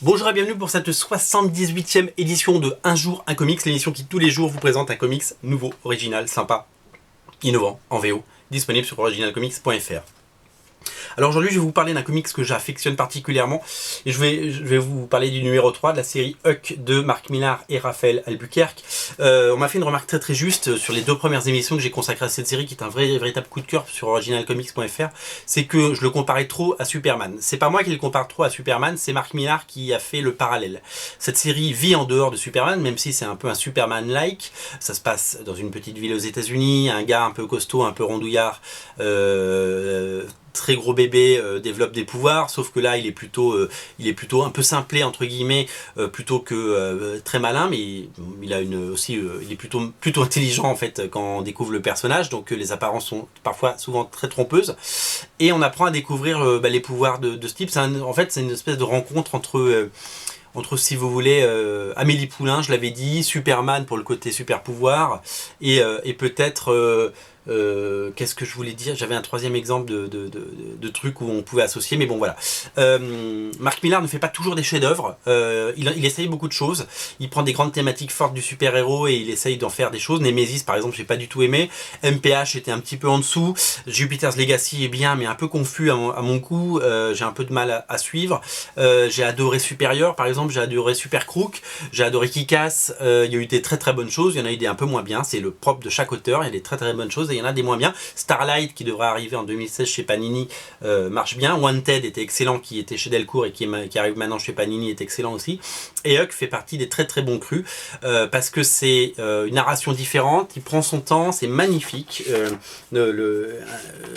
Bonjour et bienvenue pour cette 78e édition de Un jour un comics, l'émission qui tous les jours vous présente un comics nouveau, original, sympa, innovant, en VO, disponible sur originalcomics.fr. Alors aujourd'hui je vais vous parler d'un comics que j'affectionne particulièrement et je vais vous parler du numéro 3 de la série Huck de Mark Millar et Rafael Albuquerque. On m'a fait une remarque très juste sur les deux premières émissions que j'ai consacrées à cette série, qui est un véritable coup de cœur sur originalcomics.fr, c'est que je le comparais trop à Superman. C'est pas moi qui le compare trop à Superman, c'est Mark Millar qui a fait le parallèle. Cette série vit en dehors de Superman, même si c'est un peu un Superman-like. Ça se passe dans une petite ville aux États-Unis, un gars un peu costaud, un peu rondouillard, très gros bébé, développe des pouvoirs, sauf que là il est plutôt un peu simplé entre guillemets, plutôt que très malin, mais il a il est plutôt intelligent en fait quand on découvre le personnage, donc les apparences sont parfois souvent très trompeuses, et on apprend à découvrir les pouvoirs de ce type. En fait c'est une espèce de rencontre entre, si vous voulez, Amélie Poulain, je l'avais dit, Superman pour le côté super pouvoir, et peut-être qu'est-ce que je voulais dire, j'avais un troisième exemple de truc où on pouvait associer, mais bon voilà. Mark Millar ne fait pas toujours des chefs-d'œuvre, il essaye beaucoup de choses, il prend des grandes thématiques fortes du super-héros et il essaye d'en faire des choses. Nemesis par exemple j'ai pas du tout aimé, MPH était un petit peu en dessous, Jupiter's Legacy est bien mais un peu confus à mon goût, j'ai un peu de mal à suivre. J'ai adoré Supérieur par exemple, j'ai adoré Super Crook, j'ai adoré Kick-Ass, il y a eu des très bonnes choses, il y en a eu des un peu moins bien, c'est le propre de chaque auteur, il y a des très bonnes choses et il y en a des moins bien. Starlight qui devrait arriver en 2016 chez Panini marche bien, Wanted était excellent, qui était chez Delcourt et qui arrive maintenant chez Panini, est excellent aussi, et Huck fait partie des très bons crus, parce que c'est une narration différente, il prend son temps, c'est magnifique.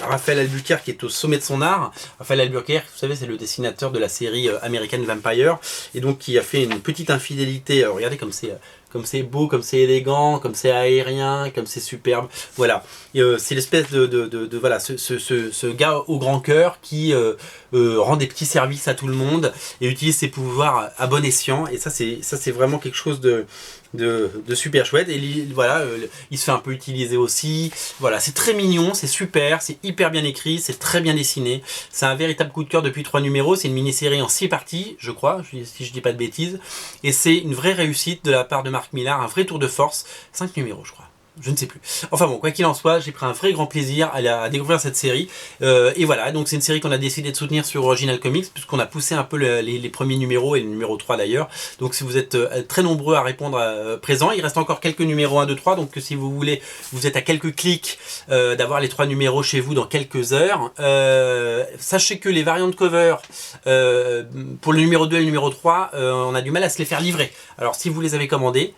Rafael Albuquerque est au sommet de son art. Rafael Albuquerque, vous savez, c'est le dessinateur de la série American Vampire, et donc qui a fait une petite infidélité. Regardez comme c'est beau, comme c'est élégant, comme c'est aérien, comme c'est superbe. Voilà, c'est l'espèce de voilà, ce gars au grand cœur qui rend des petits services à tout le monde et utilise ses pouvoirs à bon escient. Et ça c'est vraiment quelque chose de super chouette. Et voilà, il se fait un peu utiliser aussi. Voilà, c'est très mignon, c'est super, c'est hyper bien écrit, c'est très bien dessiné. C'est un véritable coup de cœur depuis 3 numéros. C'est une mini-série en 6 parties, je crois, si je dis pas de bêtises. Et c'est une vraie réussite de la part de Mark Millar, un vrai tour de force. 5 numéros, je crois. Je ne sais plus. Enfin bon, quoi qu'il en soit, j'ai pris un vrai grand plaisir à découvrir cette série. Et voilà, donc c'est une série qu'on a décidé de soutenir sur Original Comics, puisqu'on a poussé un peu les premiers numéros, et le numéro 3 d'ailleurs. Donc si vous êtes très nombreux à répondre présent, il reste encore quelques numéros 1, 2, 3. Donc si vous voulez, vous êtes à quelques clics d'avoir les 3 numéros chez vous dans quelques heures. Sachez que les variantes cover, pour le numéro 2 et le numéro 3, on a du mal à se les faire livrer. Alors si vous les avez commandés,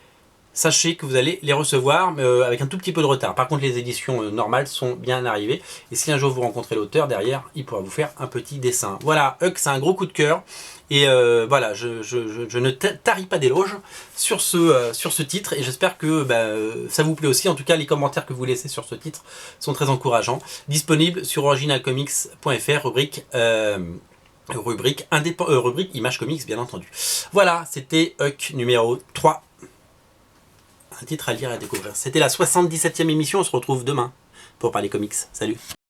sachez que vous allez les recevoir avec un tout petit peu de retard. Par contre, les éditions normales sont bien arrivées. Et si un jour vous rencontrez l'auteur, derrière, il pourra vous faire un petit dessin. Voilà, Huck, c'est un gros coup de cœur. Et voilà, je ne taris pas d'éloges sur ce titre. Et j'espère que ça vous plaît aussi. En tout cas, les commentaires que vous laissez sur ce titre sont très encourageants. Disponible sur originalcomics.fr, rubrique Image Comics, bien entendu. Voilà, c'était Huck numéro 3. Un titre à lire et à découvrir. C'était la 77e émission, on se retrouve demain pour parler comics. Salut!